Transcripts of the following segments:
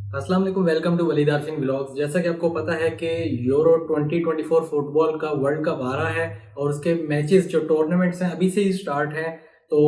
अस्सलाम वालेकुम, welcome to Walid Arfin vlogs. जैसा कि आपको पता है कि यूरो 2024 फुटबॉल का वर्ल्ड कप आ रहा है और उसके मैचेस जो टूर्नामेंट्स हैं अभी से ही स्टार्ट हैं। तो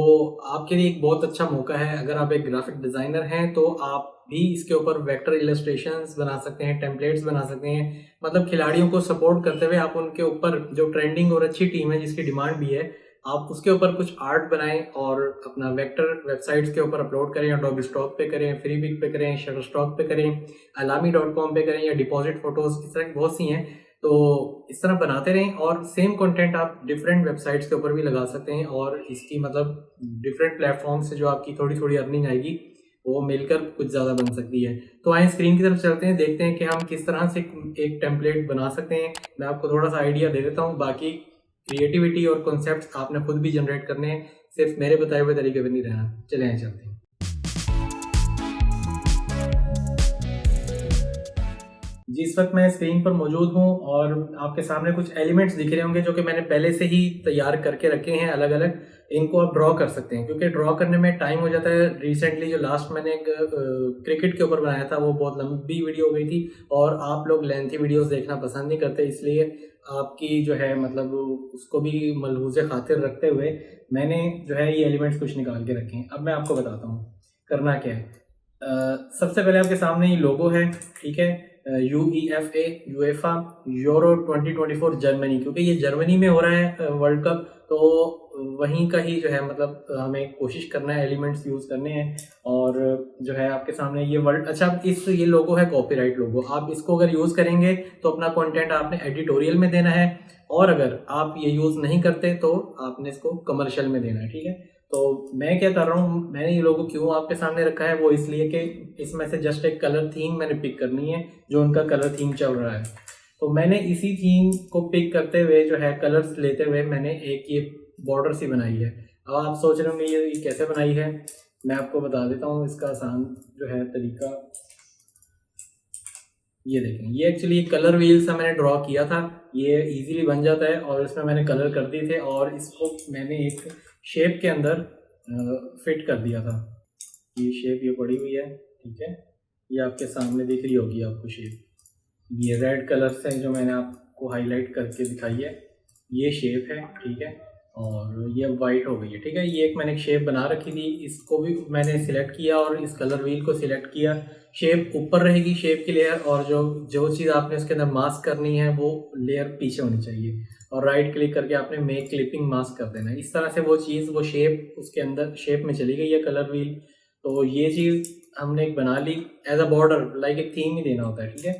आपके लिए एक बहुत अच्छा मौका है। अगर आप एक ग्राफिक डिज़ाइनर हैं तो आप भी इसके ऊपर वेक्टर इलस्ट्रेशंस बना सकते हैं, टेम्पलेट्स बना सकते हैं। मतलब खिलाड़ियों को सपोर्ट करते हुए आप उनके ऊपर जो ट्रेंडिंग और अच्छी टीम है जिसकी डिमांड भी है, आप उसके ऊपर कुछ आर्ट बनाएं और अपना वेक्टर वेबसाइट्स के ऊपर अपलोड करें, अडोबी स्टॉक पे करें, फ्रीबिक पे करें, शटर स्टॉक पे करें, अलामी.com पे करें या डिपॉजिट फोटोज, इस तरह की बहुत सी हैं। तो इस तरह बनाते रहें और सेम कंटेंट आप डिफरेंट वेबसाइट्स के ऊपर भी लगा सकते हैं और इसकी मतलब डिफरेंट प्लेटफॉर्म से जो आपकी थोड़ी थोड़ी अर्निंग आएगी वो मिलकर कुछ ज़्यादा बन सकती है। तो आए स्क्रीन की तरफ चलते हैं, देखते हैं कि हम किस तरह से एक टेम्पलेट बना सकते हैं। मैं आपको थोड़ा सा आइडिया दे देता हूँ, बाकी क्रिएटिविटी और कॉन्सेप्ट्स आपने खुद भी जनरेट करने हैं, सिर्फ मेरे बताए हुए तरीके पर नहीं रहना। चले आए चलते हैं। जी, इस वक्त मैं स्क्रीन पर मौजूद हूँ और आपके सामने कुछ एलिमेंट्स दिख रहे होंगे जो कि मैंने पहले से ही तैयार करके रखे हैं अलग अलग। इनको आप ड्रॉ कर सकते हैं क्योंकि ड्रॉ करने में टाइम हो जाता है। रिसेंटली जो लास्ट मैंने एक क्रिकेट के ऊपर बनाया था वो बहुत लंबी वीडियो हो गई थी और आप लोग लेंथी वीडियोस देखना पसंद नहीं करते, इसलिए आपकी जो है मतलब उसको भी मलहूज़े खातिर रखते हुए मैंने जो है ये एलिमेंट्स कुछ निकाल के रखे हैं। अब मैं आपको बताता हूँ करना क्या है। सबसे पहले आपके सामने ये लोगो है, ठीक है। UEFA यूएफा यूरो 2024 जर्मनी, क्योंकि ये जर्मनी में हो रहा है वर्ल्ड कप, तो वहीं का ही जो है मतलब हमें कोशिश करना है, एलिमेंट्स यूज़ करने हैं। और जो है आपके सामने ये वर्ल्ड, अच्छा इस ये लोगो है कॉपीराइट लोगो, आप इसको अगर यूज़ करेंगे तो अपना कंटेंट आपने एडिटोरियल में देना है और अगर आप ये यूज़ नहीं करते तो आपने इसको कमर्शियल में देना है, ठीक है। तो मैं क्या कर रहा हूँ, मैंने ये लोगो क्यों आपके सामने रखा है, वो इसलिए कि इसमें से जस्ट एक कलर थीम मैंने पिक करनी है जो उनका कलर थीम चल रहा है। तो मैंने इसी थीम को पिक करते हुए जो है कलर्स लेते हुए मैंने एक ये बॉर्डर सी बनाई है। अब आप सोच रहे होंगे ये कैसे बनाई है, मैं आपको बता देता हूँ इसका आसान जो है तरीका। ये देखें, ये एक्चुअली कलर व्हील सा मैंने ड्रॉ किया था, ये इजीली बन जाता है और इसमें मैंने कलर कर दिए थे और इसको मैंने एक शेप के अंदर फिट कर दिया था। ये शेप ये पड़ी हुई है, ठीक है। ये आपके सामने दिख रही होगी आपको शेप, ये रेड कलर से जो मैंने आपको हाईलाइट करके दिखाई है ये शेप है, ठीक है। और ये वाइट हो गई है, ठीक है। ये एक मैंने शेप बना रखी थी, इसको भी मैंने सिलेक्ट किया और इस कलर व्हील को सिलेक्ट किया। शेप ऊपर रहेगी शेप की लेयर, और जो जो चीज़ आपने उसके अंदर मास्क करनी है वो लेयर पीछे होनी चाहिए और राइट क्लिक करके आपने मेक क्लिपिंग मास्क कर देना है। इस तरह से वो चीज़ वो शेप उसके अंदर शेप में चली गई है कलर व्हील। तो ये चीज़ हमने एक बना ली एज अ बॉर्डर, लाइक एक थीम ही देना होता है, ठीक है।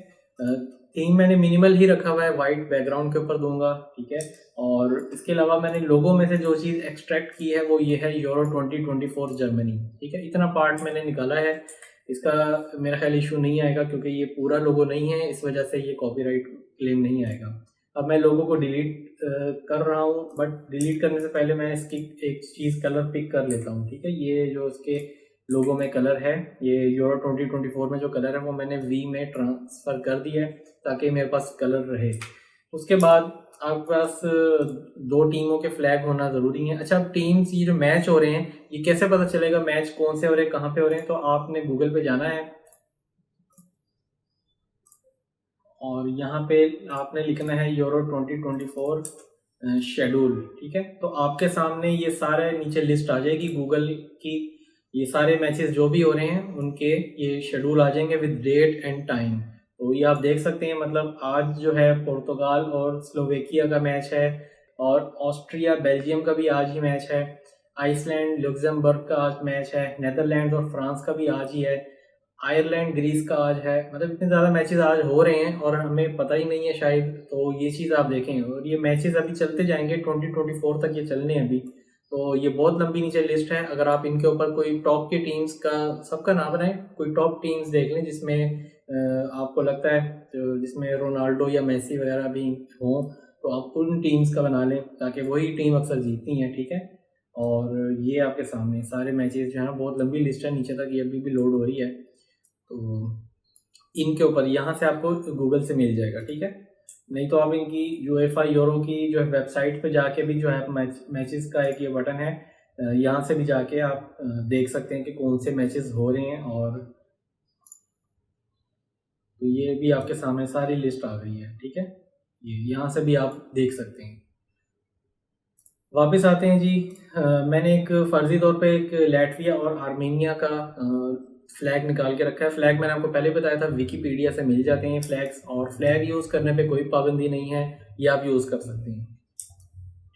थीम मैंने मिनिमल ही रखा हुआ है, वाइट बैकग्राउंड के ऊपर दूंगा, ठीक है। और इसके अलावा मैंने लोगो में से जो चीज़ एक्सट्रैक्ट की है वो ये है यूरो 2024 जर्मनी, ठीक है। इतना पार्ट मैंने निकाला है, इसका मेरा ख्याल इशू नहीं आएगा क्योंकि ये पूरा लोगो नहीं है, इस वजह से ये कॉपीराइट क्लेम नहीं आएगा। अब मैं लोगो को डिलीट कर रहा हूँ, बट डिलीट करने से पहले मैं इसकी एक चीज़ कलर पिक कर लेता हूँ, ठीक है। ये जो इसके लोगो में कलर है, ये यूरो 2024 में जो कलर है वो मैंने वी में ट्रांसफ़र कर दिया है ताकि मेरे पास कलर रहे। उसके बाद आपके पास दो टीमों के फ्लैग होना ज़रूरी है। अच्छा, अब टीम्स ये जो मैच हो रहे हैं ये कैसे पता चलेगा मैच कौन से हो रहे हैं, कहाँ पे हो रहे हैं, तो आपने गूगल पे जाना है और यहाँ पे आपने लिखना है यूरो 2024 शेड्यूल, ठीक है। तो आपके सामने ये सारे नीचे लिस्ट आ जाएगी गूगल की, ये सारे मैचेस जो भी हो रहे हैं उनके ये शेड्यूल आ जाएंगे विद डेट एंड टाइम। तो ये आप देख सकते हैं, मतलब आज जो है पुर्तगाल और स्लोवेकिया का मैच है और ऑस्ट्रिया बेल्जियम का भी आज ही मैच है, आइसलैंड लुक्सेमबर्ग का आज मैच है, नेदरलैंड्स और फ्रांस का भी आज ही है, आयरलैंड ग्रीस का आज है। मतलब इतने ज़्यादा मैचेस आज हो रहे हैं और हमें पता ही नहीं है शायद। तो ये चीज़ आप देखें, और ये मैचेस अभी चलते जाएंगे 2024 तक ये चलने हैं अभी। तो ये बहुत लंबी नीचे लिस्ट है, अगर आप इनके ऊपर कोई टॉप की टीम्स का सबका नाम बनाएं, कोई टॉप टीम्स देख लें जिसमें आपको लगता है जिसमें रोनाल्डो या मेसी वगैरह भी हों, तो आप उन टीम्स का बना लें ताकि वही टीम अक्सर जीतती हैं, ठीक है। और ये आपके सामने सारे मैचेस जो है, बहुत लंबी लिस्ट है नीचे तक, ये अभी भी लोड हो रही है। तो इनके ऊपर यहाँ से आपको गूगल से मिल जाएगा, ठीक है। नहीं तो आप इनकी यूएफा यूरो की जो है वेबसाइट पे जाके भी जो है मैचेस का एक ये बटन है, यहाँ से भी जाके आप देख सकते हैं कि कौन से मैचेस हो रहे हैं और तो ये भी आपके सामने सारी लिस्ट आ गई है, ठीक है। ये यहाँ से भी आप देख सकते हैं। वापस आते हैं जी। मैंने एक फ़र्ज़ी तौर पे एक लैटविया और आर्मेनिया का फ्लैग निकाल के रखा है। फ्लैग मैंने आपको पहले बताया था, विकिपीडिया से मिल जाते हैं फ्लैग्स, और फ्लैग यूज़ करने पे कोई पाबंदी नहीं है, ये आप यूज़ कर सकते हैं,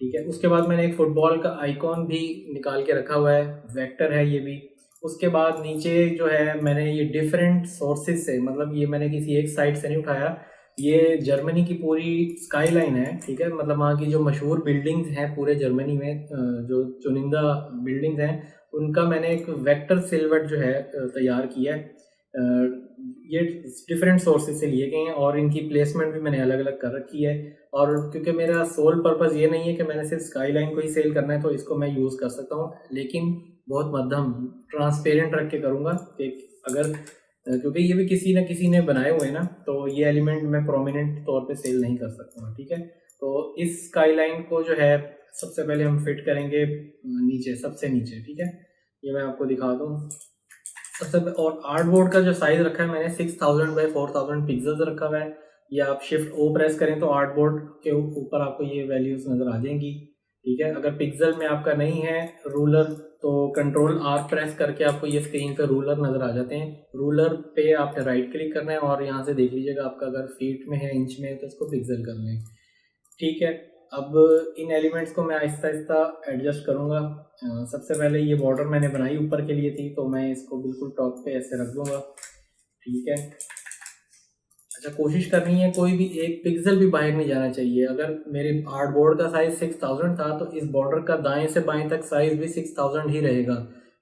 ठीक है। उसके बाद मैंने एक फुटबॉल का आइकॉन भी निकाल के रखा हुआ है, वेक्टर है ये भी। उसके बाद नीचे जो है मैंने ये डिफरेंट सोर्सेज से, मतलब ये मैंने किसी एक साइट से नहीं उठाया, ये जर्मनी की पूरी स्काई लाइन है, ठीक है। मतलब वहाँ की जो मशहूर बिल्डिंग्स हैं पूरे जर्मनी में, जो चुनिंदा बिल्डिंग्स हैं, उनका मैंने एक वेक्टर सिलवट जो है तैयार किया है। ये डिफरेंट सोर्सेज से लिए गए हैं और इनकी प्लेसमेंट भी मैंने अलग अलग कर रखी है। और क्योंकि मेरा सोल पर्पस ये नहीं है कि मैंने सिर्फ स्काई लाइन को ही सेल करना है, तो इसको मैं यूज़ कर सकता हूँ, लेकिन बहुत मध्यम ट्रांसपेरेंट रख के करूँगा कि अगर क्योंकि ये भी किसी ने बनाए हुए हैं ना, तो ये एलिमेंट मैं प्रोमिनेंट तौर पे सेल नहीं कर सकता, ठीक है। तो इस स्काई लाइन को जो है सबसे पहले हम फिट करेंगे नीचे, सबसे नीचे, ठीक है। ये मैं आपको दिखा दूँ सबसे। और आर्टबोर्ड का जो साइज रखा है मैंने 6000 बाई 4000 पिक्सल्स रखा हुआ है। ये आप शिफ्ट ओ प्रेस करें तो आर्टबोर्ड के ऊपर आपको ये वैल्यूज नज़र आ जाएंगी, ठीक है। अगर पिक्सल में आपका नहीं है रूलर, तो कंट्रोल आर प्रेस करके आपको ये स्क्रीन पे रूलर नज़र आ जाते हैं। रूलर पे आपने राइट क्लिक करना है और यहाँ से देख लीजिएगा आपका अगर फीट में है, इंच में है, तो इसको पिक्सल कर लें, ठीक है। अब इन एलिमेंट्स को मैं आहिस्ता आहिस्ता एडजस्ट करूँगा। सबसे पहले ये बॉर्डर मैंने बनाई ऊपर के लिए थी, तो मैं इसको बिल्कुल टॉप पे ऐसे रख दूँगा, ठीक है। अच्छा, कोशिश करनी है कोई भी एक पिक्सल भी बाहर नहीं जाना चाहिए। अगर मेरे आर्टबोर्ड का साइज 6000 था, तो इस बॉर्डर का दाएं से बाएं तक साइज भी 6000 ही रहेगा।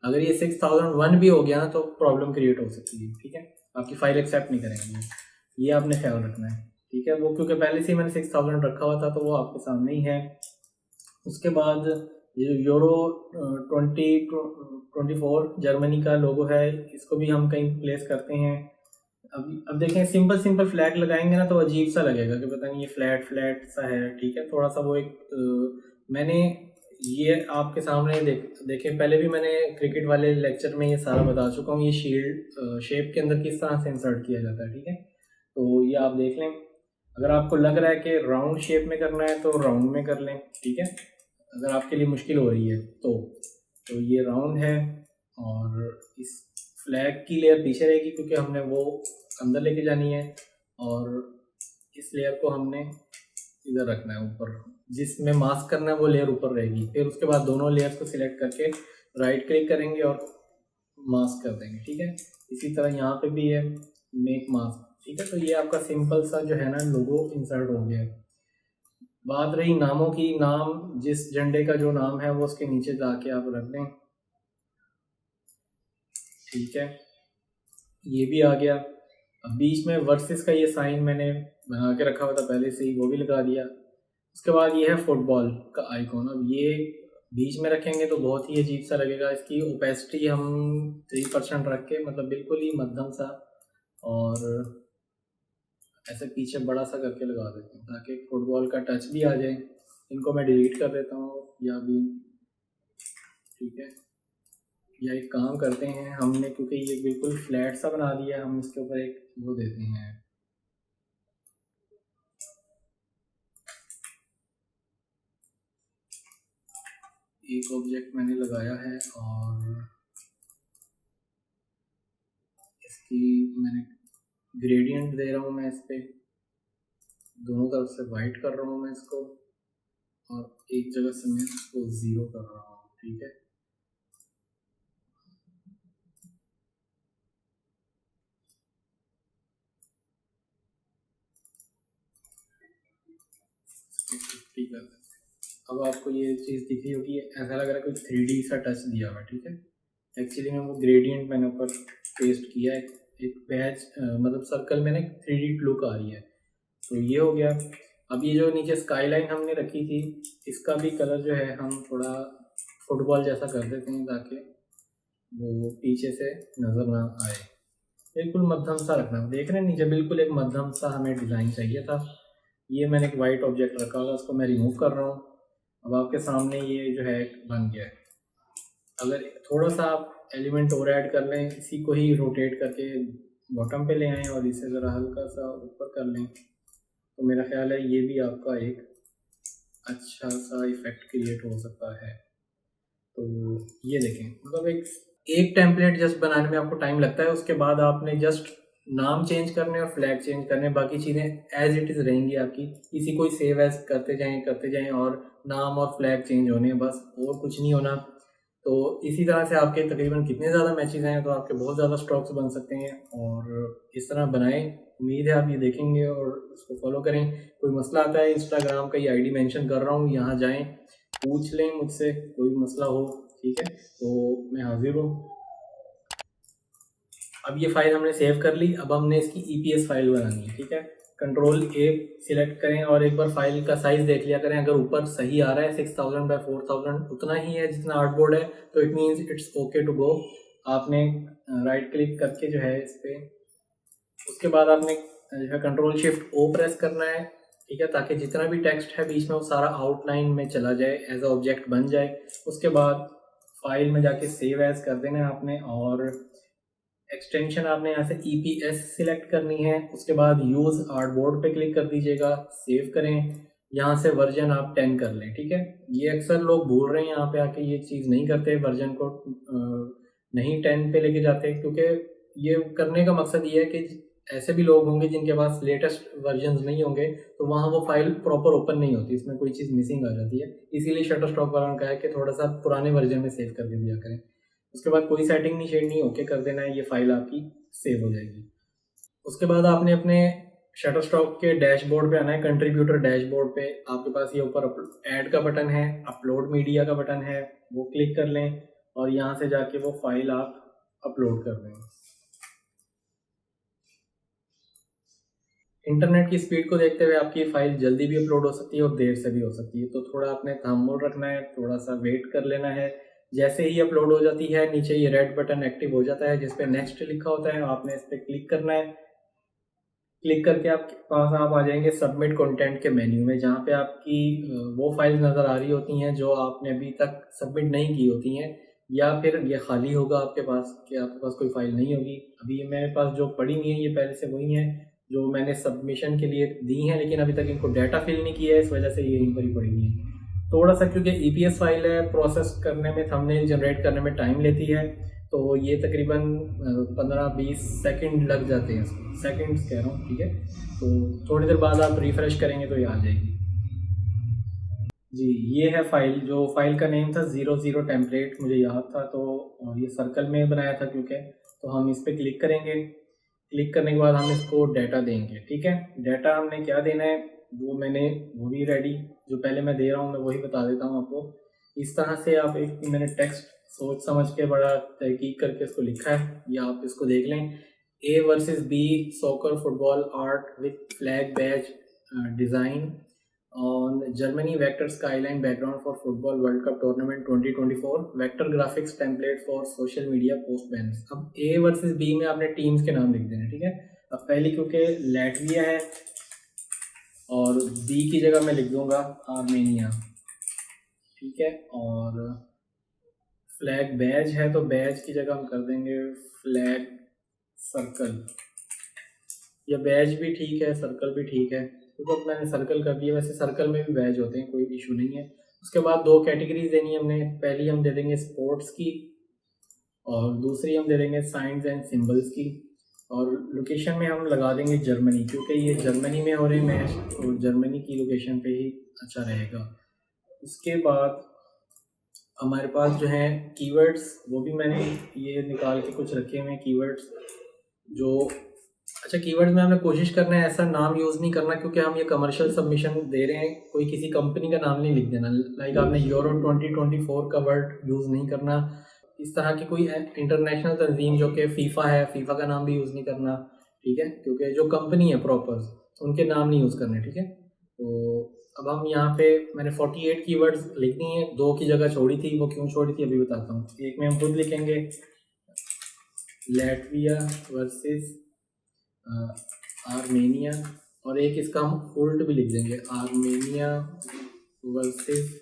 अगर ये 6001 भी हो गया ना, तो प्रॉब्लम क्रिएट हो सकती है, ठीक है। आपकी फाइल एक्सेप्ट नहीं करेंगे, ये आपने ख्याल रखना है, ठीक है। वो क्योंकि पहले से ही मैंने 6000 रखा हुआ था, तो वो आपके सामने ही है। उसके बाद ये यूरो 2024 जर्मनी का लोगो है, इसको भी हम कहीं प्लेस करते हैं। अब देखें, सिंपल सिंपल फ्लैग लगाएंगे ना, तो अजीब सा लगेगा कि पता नहीं ये फ्लैट फ्लैट सा है, ठीक है। थोड़ा सा वो एक मैंने ये आपके सामने देखें, पहले भी मैंने क्रिकेट वाले लेक्चर में ये सारा बता चुका हूँ, ये शील्ड शेप के अंदर किस तरह से इंसर्ट किया जाता है, ठीक है। तो ये आप देख लें। अगर आपको लग रहा है कि राउंड शेप में करना है, तो राउंड में कर लें, ठीक है। अगर आपके लिए मुश्किल हो रही है तो ये राउंड है, और इस फ्लैग की लेयर पीछे रहेगी क्योंकि हमने वो अंदर लेके जानी है, और इस लेयर को हमने इधर रखना है ऊपर, जिसमें मास्क करना है वो लेयर ऊपर रहेगी। फिर उसके बाद दोनों लेयर्स को सिलेक्ट करके राइट क्लिक करेंगे और मास्क कर देंगे, ठीक है। इसी तरह यहाँ पे भी है मेक मास्क, ठीक है। तो ये आपका सिंपल सा जो है ना लोगो इंसर्ट हो गया है। बात रही नामों की, नाम जिस झंडे का जो नाम है वो उसके नीचे जाके आप रख दें, ठीक है। ये भी आ गया। अब बीच में वर्सेस का ये साइन मैंने बना के रखा हुआ था पहले से ही, वो भी लगा दिया। उसके बाद ये है फुटबॉल का आइकॉन। अब ये बीच में रखेंगे तो बहुत ही अजीब सा लगेगा। इसकी ओपेसिटी हम 3% रख के, मतलब बिल्कुल ही मध्यम सा, और ऐसे पीछे बड़ा सा करके लगा देते हैं ताकि फुटबॉल का टच भी आ जाए। इनको मैं डिलीट कर देता हूँ या भी, ठीक है। या एक काम करते हैं, हमने क्योंकि ये बिल्कुल फ्लैट सा बना दिया है, हम इसके ऊपर एक वो देते हैं, एक ऑब्जेक्ट मैंने लगाया है, और इसकी मैंने ग्रेडियंट दे रहा हूँ मैं इस पर, दोनों तरफ से वाइट कर रहा हूँ मैं इसको, और एक जगह से मैं इसको 0 कर रहा हूँ, ठीक है। ठीक है, अब आपको ये चीज़ दिख रही होगी, ऐसा लग रहा है कुछ 3D सा टच दिया हुआ, ठीक है। एक्चुअली में वो ग्रेडियंट मैंने ऊपर पेस्ट किया है, एक पैच मतलब सर्कल में ना 3D लुक आ रही है। तो ये हो गया। अब ये जो नीचे स्काई लाइन हमने रखी थी, इसका भी कलर जो है हम थोड़ा फुटबॉल जैसा कर देते हैं ताकि वो पीछे से नज़र ना आए। बिल्कुल मध्यम सा रखना, देख रहे हैं नीचे बिल्कुल एक मध्यम सा हमें डिज़ाइन चाहिए था। ये मैंने एक वाइट ऑब्जेक्ट रखा हुआ, उसको मैं रिमूव कर रहा हूँ। अब आपके सामने ये जो है बन गया है। अगर थोड़ा सा आप एलिमेंट और ऐड कर लें, इसी को ही रोटेट करके बॉटम पे ले आएँ और इसे ज़रा हल्का सा ऊपर कर लें, तो मेरा ख्याल है ये भी आपका एक अच्छा सा इफ़ेक्ट क्रिएट हो सकता है। तो ये देखें, मतलब एक टेम्पलेट जस्ट बनाने में आपको टाइम लगता है, उसके बाद आपने जस्ट नाम चेंज करने और फ्लैग चेंज करने, बाकी चीज़ें एज इट इज़ रहेंगी आपकी। इसी को ही सेव एज करते जाएं और नाम और फ्लैग चेंज होने हैं बस, और कुछ नहीं होना। तो इसी तरह से आपके तकरीबन कितने ज़्यादा मैचेस हैं, तो आपके बहुत ज़्यादा स्टॉक्स बन सकते हैं। और इस तरह बनाएं, उम्मीद है आप ये देखेंगे और उसको फॉलो करें। कोई मसला आता है, इंस्टाग्राम का ये आईडी मेंशन कर रहा हूँ, यहाँ जाएं, पूछ लें मुझसे, कोई मसला हो, ठीक है, तो मैं हाजिर हूँ। अब ये फाइल हमने सेव कर ली, अब हमने इसकी ईपीएस फाइल बनानी है, ठीक है। कंट्रोल ए सिलेक्ट करें और एक बार फाइल का साइज देख लिया करें, अगर ऊपर सही आ रहा है 6000 बाय 4000 उतना ही है जितना आर्टबोर्ड है, तो it means it's okay to go. आपने राइट क्लिक करके जो है इस पर, उसके बाद आपने जो है कंट्रोल शिफ्ट ओ प्रेस करना है, ठीक है, ताकि जितना भी टेक्स्ट है बीच में वो सारा आउटलाइन में चला जाए, एज अ ऑब्जेक्ट बन जाए। उसके बाद फाइल में जाके सेव एज कर देना है आपने, और एक्सटेंशन आपने यहाँ से EPS सिलेक्ट करनी है। उसके बाद यूज़ आर्टबोर्ड पे क्लिक कर दीजिएगा, सेव करें, यहाँ से वर्जन आप 10 कर लें, ठीक है। ये अक्सर लोग भूल रहे हैं, यहाँ पे आके ये चीज़ नहीं करते, वर्जन को नहीं 10 पे लेके जाते, क्योंकि ये करने का मकसद ये है कि ऐसे भी लोग होंगे जिनके पास लेटेस्ट वर्जन नहीं होंगे, तो वहाँ वो फाइल प्रॉपर ओपन नहीं होती, इसमें कोई चीज़ मिसिंग आ जाती है। इसीलिए शटरस्टॉक वालों ने कहा है कि थोड़ा सा पुराने वर्जन में सेव करके दिया करें। उसके बाद कोई सेटिंग नहीं छेड़नी, ओके कर देना है, ये फाइल आपकी सेव हो जाएगी। उसके बाद आपने अपने शटरस्टॉक के डैशबोर्ड पे आना है, कंट्रीब्यूटर डैशबोर्ड पे आपके पास ये ऊपर ऐड का बटन है, अपलोड मीडिया का बटन है, वो क्लिक कर लें और यहाँ से जाके वो फाइल आप अपलोड कर दें। इंटरनेट की स्पीड को देखते हुए आपकी फाइल जल्दी भी अपलोड हो सकती है और देर से भी हो सकती है, तो थोड़ा आपने तहम्मुल रखना है, थोड़ा सा वेट कर लेना है। जैसे ही अपलोड हो जाती है, नीचे ये रेड बटन एक्टिव हो जाता है जिस पे नेक्स्ट लिखा होता है, आपने इस पर क्लिक करना है। क्लिक करके आपके पास आप आ जाएंगे सबमिट कंटेंट के मेन्यू में, जहाँ पे आपकी वो फाइल्स नज़र आ रही होती हैं जो आपने अभी तक सबमिट नहीं की होती हैं, या फिर ये खाली होगा आपके पास कि आपके पास कोई फाइल नहीं होगी। अभी ये मेरे पास जो पड़ी हुई है ये पहले से वही है जो मैंने सबमिशन के लिए दी हैं, लेकिन अभी तक इनको डाटा फिल नहीं किया है, इस वजह से ये यहीं पर ही पड़ी हुई है। थोड़ा सा क्योंकि EPS फाइल है, प्रोसेस करने में, थंबनेल जनरेट करने में टाइम लेती है, तो ये तकरीबन 15-20 सेकंड लग जाते हैं, सेकंड्स कह रहा हूँ, ठीक है। तो थोड़ी देर बाद आप रिफ़्रेश करेंगे तो ये आ जाएगी। जी, ये है फाइल, जो फाइल का नेम था 00 टेम्पलेट, मुझे याद था, तो और ये सर्कल में बनाया था क्योंकि, तो हम इस पर क्लिक करेंगे। क्लिक करने के बाद हम इसको डाटा देंगे, ठीक है। डाटा हमने क्या देना है वो भी रेडी, जो पहले मैं दे रहा हूँ मैं वही बता देता हूँ आपको। इस तरह से आप मैंने टेक्स्ट सोच समझ के बड़ा तहकीक करके इसको लिखा है, या आप इसको देख लें। A versus B soccer football art with flag badge design on Germany vector skyline background for football World Cup tournament 2024 vector graphics template for social media post banners। अब A वर्सेस B में आपने teams के नाम लिख देने, ठीक है। अब पहली क्योंकि लैटविया है और B की जगह मैं लिख दूंगा आर्मेनिया, ठीक है। और फ्लैग बैज है तो बैज की जगह हम कर देंगे फ्लैग सर्कल, या बैज भी ठीक है, सर्कल भी ठीक है, क्योंकि मैंने सर्कल कर दिया, वैसे सर्कल में भी बैज होते हैं, कोई इशू नहीं है। उसके बाद 2 कैटेगरीज देनी है हमने, पहली हम दे देंगे स्पोर्ट्स की और दूसरी हम दे देंगे साइंस एंड सिंबल्स की, और लोकेशन में हम लगा देंगे जर्मनी, क्योंकि ये जर्मनी में हो रहे मैच, तो जर्मनी की लोकेशन पे ही अच्छा रहेगा। उसके बाद हमारे पास जो है कीवर्ड्स, वो भी मैंने ये निकाल के कुछ रखे हुए हैं कीवर्ड्स जो, अच्छा, कीवर्ड्स में हमें कोशिश करना है ऐसा नाम यूज़ नहीं करना, क्योंकि हम ये कमर्शियल सबमिशन दे रहे हैं, कोई किसी कंपनी का नाम नहीं लिख देना। लाइक आपने यूरो 2024 का वर्ड यूज़ नहीं करना, इस तरह की कोई इंटरनेशनल तंजीम जो कि फीफा है, फीफा का नाम भी यूज़ नहीं करना, ठीक है, क्योंकि जो कंपनी है प्रॉपर उनके नाम नहीं यूज़ करने, ठीक है। तो अब हम यहाँ पे मैंने 48 कीवर्ड्स लिखनी है, 2 की जगह छोड़ी थी, वो क्यों छोड़ी थी अभी बताता हूँ। एक में हम खुद लिखेंगे लैटविया वर्सेस आर्मेनिया, और एक इसका हम उल्ट भी लिख देंगे आर्मेनिया वर्सेस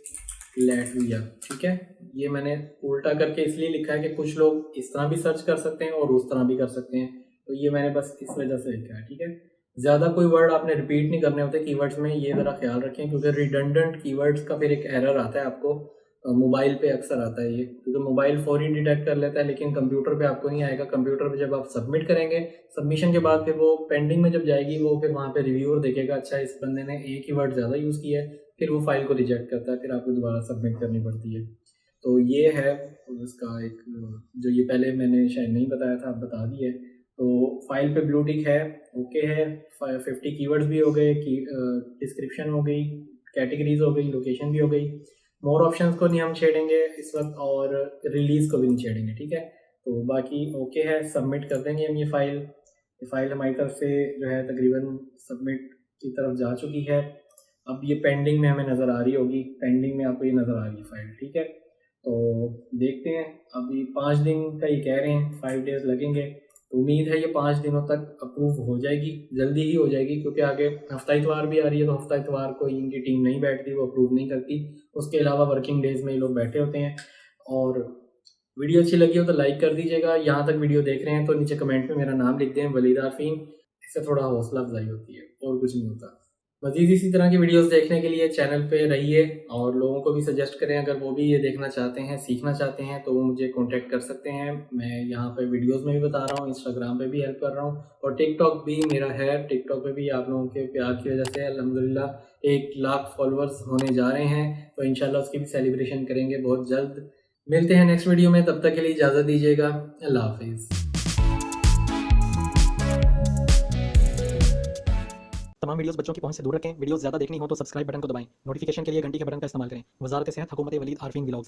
लैटविया, ठीक है। ये मैंने उल्टा करके इसलिए लिखा है कि कुछ लोग इस तरह भी सर्च कर सकते हैं और उस तरह भी कर सकते हैं, तो ये मैंने बस इस वजह से लिखा है, ठीक है। ज़्यादा कोई वर्ड आपने रिपीट नहीं करने होते कीवर्ड्स में, ये ज़रा ख्याल रखें, क्योंकि रिडंडेंट कीवर्ड्स का फिर एक एरर आता है आपको, मोबाइल पे अक्सर आता है ये, क्योंकि मोबाइल फौरी डिटेक्ट कर लेता है लेकिन कंप्यूटर पे आपको नहीं आएगा। कंप्यूटर पे जब आप सबमिट करेंगे, सबमिशन के बाद फिर वो पेंडिंग में जब जाएगी, वो फिर वहाँ पे रिव्यूअर देखेगा, अच्छा इस बंदे ने एक ही वर्ड ज़्यादा यूज़ किया है, फिर वो फाइल को रिजेक्ट करता है, फिर आपको दोबारा सबमिट करनी पड़ती है। तो ये है उसका एक, जो ये पहले मैंने शायद नहीं बताया था, अब बता दिया है। तो फाइल पे ब्लू टिक है, ओके है, 50 कीवर्ड्स भी हो गए, की डिस्क्रिप्शन हो गई, कैटेगरीज हो गई, लोकेशन भी हो गई। मोर ऑप्शंस को नहीं हम छेड़ेंगे इस वक्त, और रिलीज़ को भी नहीं छेड़ेंगे, ठीक है। तो बाकी ओके है, सबमिट कर देंगे हम ये फ़ाइल हमारी तरफ से जो है तकरीबन सबमिट की तरफ जा चुकी है। अब ये पेंडिंग में हमें नज़र आ रही होगी, पेंडिंग में आपको ये नज़र आ रही है फ़ाइल, ठीक है। तो देखते हैं, अभी 5 दिन का ये कह रहे हैं, 5 डेज़ लगेंगे। तो उम्मीद है ये 5 दिनों तक अप्रूव हो जाएगी, जल्दी ही हो जाएगी, क्योंकि आगे हफ्ता इतवार भी आ रही है, तो हफ्ता इतवार को इनकी टीम नहीं बैठती, वो अप्रूव नहीं करती। उसके अलावा वर्किंग डेज़ में ये लोग बैठे होते हैं। और वीडियो अच्छी लगी हो तो लाइक कर दीजिएगा। यहाँ तक वीडियो देख रहे हैं तो नीचे कमेंट में मेरा नाम लिख दें, वलीद आरफीन। इससे थोड़ा हौसला अफजाई होती है, और कुछ नहीं होता। मज़ीद इसी तरह की वीडियोस देखने के लिए चैनल पे रहिए, और लोगों को भी सजेस्ट करें, अगर वो भी ये देखना चाहते हैं, सीखना चाहते हैं, तो वो मुझे कांटेक्ट कर सकते हैं। मैं यहाँ पे वीडियोस में भी बता रहा हूँ, इंस्टाग्राम पे भी हेल्प कर रहा हूँ, और टिकटॉक भी मेरा है। टिकटॉक पे भी आप लोगों के प्यार की वजह से अल्हम्दुलिल्लाह 1 लाख फॉलोअर्स होने जा रहे हैं, तो इंशाल्लाह उसकी भी सेलिब्रेशन करेंगे बहुत जल्द। मिलते हैं नेक्स्ट वीडियो में, तब तक के लिए इजाज़त दीजिएगा। अल्लाह हाफिज़। तमाम वीडियोस बच्चों की पहुंच से दूर रखें। वीडियोस ज़्यादा देखनी हो तो सब्सक्राइब बटन को दबाएं। नोटिफिकेशन के लिए घंटी के बटन का इस्तेमाल करें। वज़ारत सेहत, हुकूमत वलीद आरफीन व्लॉग्स।